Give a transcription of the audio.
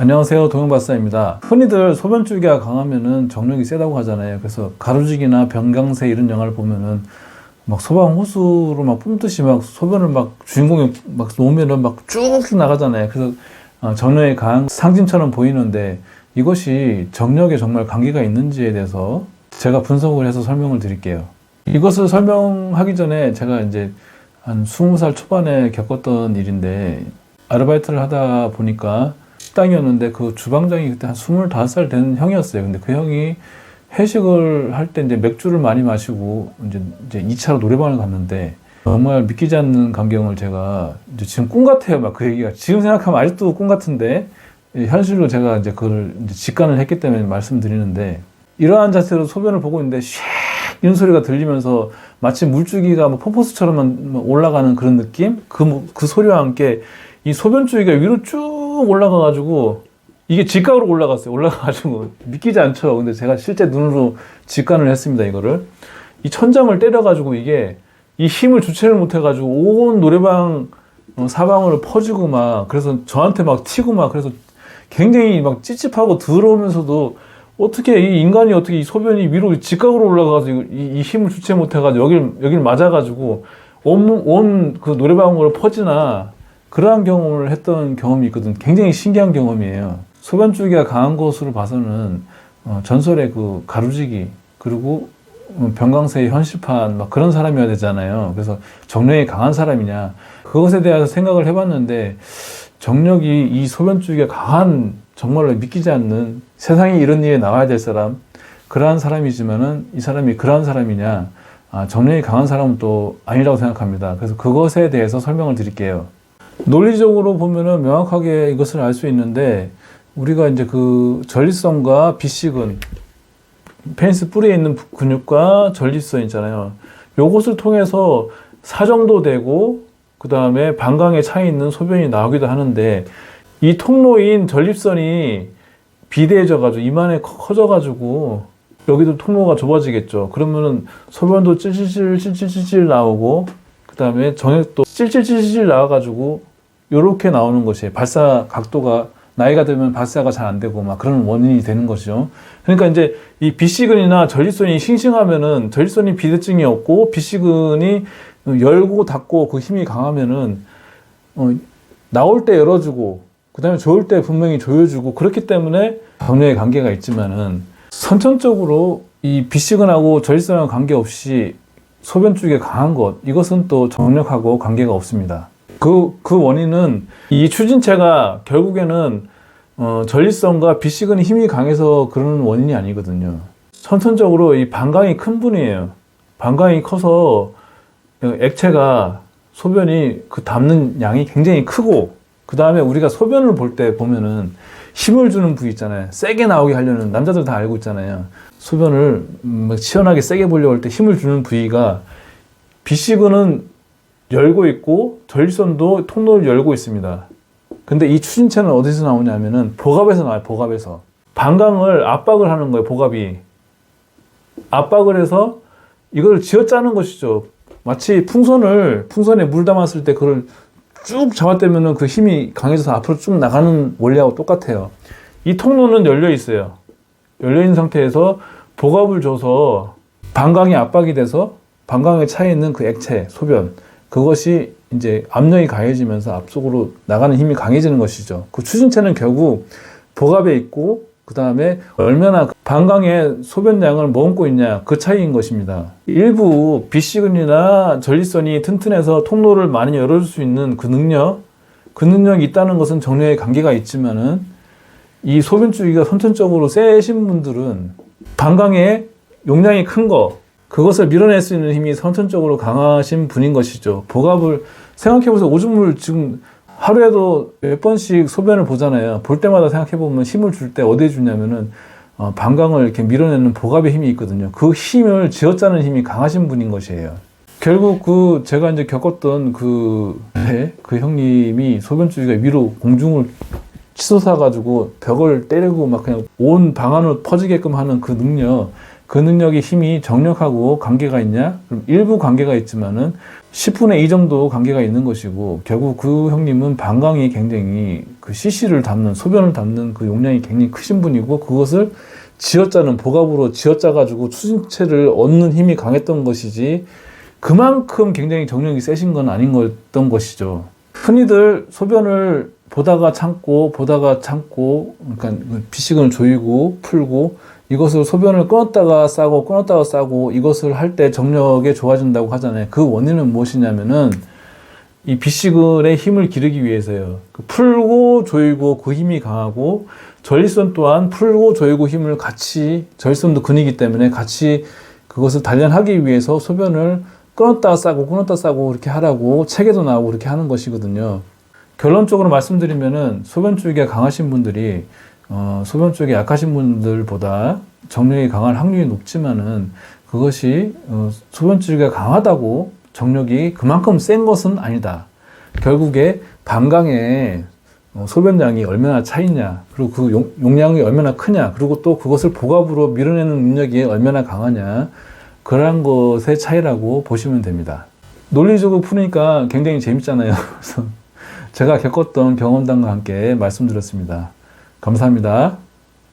안녕하세요. 동영박사입니다. 흔히들 소변줄기가 강하면은 정력이 세다고 하잖아요. 그래서 가로지기나 병강세 이런 영화를 보면은 막 소방 호수로 막 뿜듯이 막 소변을 막 주인공이 막 놓으면은 막 쭉쭉 나가잖아요. 그래서 정력이 강한 상징처럼 보이는데 이것이 정력에 정말 관계가 있는지에 대해서 제가 분석을 해서 설명을 드릴게요. 이것을 설명하기 전에 제가 이제 한 20살 초반에 겪었던 일인데 아르바이트를 하다 보니까 식당이었는데 그 주방장이 그때 한 25살 된 형이었어요. 근데 그 형이 회식을 할 때 이제 맥주를 많이 마시고 이제 2차로 노래방을 갔는데 정말 믿기지 않는 광경을 제가 이제 지금 꿈 같아요. 막 그 얘기가 지금 생각하면 아직도 꿈 같은데 현실로 제가 이제 그걸 이제 직관을 했기 때문에 말씀드리는데 이러한 자세로 소변을 보고 있는데 샥 이런 소리가 들리면서 마치 물줄기가 뭐 폭포수처럼 올라가는 그런 느낌? 그 소리와 함께 이 소변줄기가 위로 쭉 올라가가지고 이게 직각으로 올라갔어요. 올라가가지고 믿기지 않죠. 근데 제가 실제 눈으로 직관을 했습니다. 이거를 이 천장을 때려가지고 이게 이 힘을 주체를 못해가지고 온 노래방 사방으로 퍼지고 막 그래서 저한테 막 튀고 막 그래서 굉장히 막 찝찝하고 더러우면서도 어떻게 이 인간이 어떻게 이 소변이 위로 직각으로 올라가서 이 힘을 주체 못해가지고 여길 맞아가지고 온 그 노래방으로 퍼지나 그러한 경험을 했던 경험이 있거든. 굉장히 신기한 경험이에요. 소변줄기가 강한 것으로 봐서는 전설의 그 가루지기 그리고 병강세의 현실판 막 그런 사람이어야 되잖아요. 그래서 정력이 강한 사람이냐 그것에 대해서 생각을 해봤는데 정력이 이 소변줄기가 강한 정말로 믿기지 않는 세상에 이런 일이 나와야 될 사람 그러한 사람이지만은 이 사람이 그러한 사람이냐 정력이 강한 사람은 또 아니라고 생각합니다. 그래서 그것에 대해서 설명을 드릴게요. 논리적으로 보면은 명확하게 이것을 알 수 있는데 우리가 이제 그 전립선과 비식은 페니스 뿌리에 있는 근육과 전립선 있잖아요. 요것을 통해서 사정도 되고 그 다음에 방광에 차 있는 소변이 나오기도 하는데 이 통로인 전립선이 비대해져가지고 이만해 커져가지고 여기도 통로가 좁아지겠죠. 그러면은 소변도 찔찔찔 나오고 그 다음에 정액도 찔찔찔 나와가지고 요렇게 나오는 것이에요. 발사 각도가 나이가 들면 발사가 잘 안 되고 막 그런 원인이 되는 것이죠. 그러니까 이제 이 비시근이나 전립선이 싱싱하면은 전립선이 비대증이 없고 비시근이 열고 닫고 그 힘이 강하면은 나올 때 열어주고 그다음에 좋을 때 분명히 조여주고 그렇기 때문에 정력의 관계가 있지만은 선천적으로 이 비시근하고 전립선하고 관계없이 소변줄기가 강한 것 이것은 또 정력하고 관계가 없습니다. 그 원인은 이 추진체가 결국에는 전립선과 비시근의 힘이 강해서 그러는 원인이 아니거든요. 선천적으로 이 방광이 큰 분이에요. 방광이 커서 액체가 소변이 그 담는 양이 굉장히 크고 그 다음에 우리가 소변을 볼 때 보면은 힘을 주는 부위 있잖아요. 세게 나오게 하려는 남자들 다 알고 있잖아요. 소변을 시원하게 세게 보려고 할 때 힘을 주는 부위가 비시근은 열고 있고 전립선도 통로를 열고 있습니다. 근데 이 추진체는 어디서 나오냐면은 복압에서 나와요. 복압에서 방광을 압박을 하는 거예요. 복압이 압박을 해서 이걸 쥐어짜는 것이죠. 마치 풍선에 물 담았을 때 그걸 쭉 잡아떼면은 그 힘이 강해져서 앞으로 쭉 나가는 원리하고 똑같아요. 이 통로는 열려 있어요. 열려 있는 상태에서 복압을 줘서 방광이 압박이 돼서 방광에 차 있는 그 액체 소변 그것이 이제 압력이 강해지면서 앞쪽으로 나가는 힘이 강해지는 것이죠. 그 추진체는 결국 복압에 있고 그 다음에 얼마나 방광의 소변량을 머금고 있냐 그 차이인 것입니다. 일부 비시근이나 전립선이 튼튼해서 통로를 많이 열어줄 수 있는 그 능력이 있다는 것은 정력에 관계가 있지만은 이 소변줄기가 선천적으로 세신 분들은 방광의 용량이 큰 거 그것을 밀어낼 수 있는 힘이 선천적으로 강하신 분인 것이죠. 복압을 생각해보세요. 오줌을 지금 하루에도 몇 번씩 소변을 보잖아요. 볼 때마다 생각해보면 힘을 줄 때 어디에 주냐면은 방광을 이렇게 밀어내는 복압의 힘이 있거든요. 그 힘을 쥐어짜는 힘이 강하신 분인 것이에요. 결국 제가 이제 겪었던 그 형님이 소변줄기가 위로 공중을 치솟아가지고 벽을 때리고 막 그냥 온 방 안으로 퍼지게끔 하는 그 능력 그 능력의 힘이 정력하고 관계가 있냐? 그럼 일부 관계가 있지만은 10분의 2 정도 관계가 있는 것이고, 결국 그 형님은 방광이 굉장히 그 CC를 담는, 소변을 담는 그 용량이 굉장히 크신 분이고, 그것을 쥐어짜는 복압으로 쥐어짜가지고 추진체를 얻는 힘이 강했던 것이지, 그만큼 굉장히 정력이 세신 건 아닌 거였던 것이죠. 흔히들 소변을 보다가 참고, 그러니까 비식은 조이고 풀고, 이것을 소변을 끊었다가 싸고 이것을 할 때 정력에 좋아진다고 하잖아요. 그 원인은 무엇이냐면은 이 비식을의 힘을 기르기 위해서요. 풀고 조이고 그 힘이 강하고, 전립선 또한 풀고 조이고 힘을 같이, 전립선도 근이기 때문에 같이 그것을 단련하기 위해서 소변을 끊었다가 싸고 이렇게 하라고 책에도 나오고 그렇게 하는 것이거든요. 결론적으로 말씀드리면은 소변줄기가 강하신 분들이 소변 쪽이 약하신 분들보다 정력이 강할 확률이 높지만은, 그것이 소변줄기가 강하다고 정력이 그만큼 센 것은 아니다. 결국에 방광의 소변량이 얼마나 차이냐, 그리고 그 용량이 얼마나 크냐, 그리고 또 그것을 복압으로 밀어내는 능력이 얼마나 강하냐, 그러한 것의 차이라고 보시면 됩니다. 논리적으로 푸니까 굉장히 재밌잖아요. 그래서 제가 겪었던 경험담과 함께 말씀드렸습니다. 감사합니다.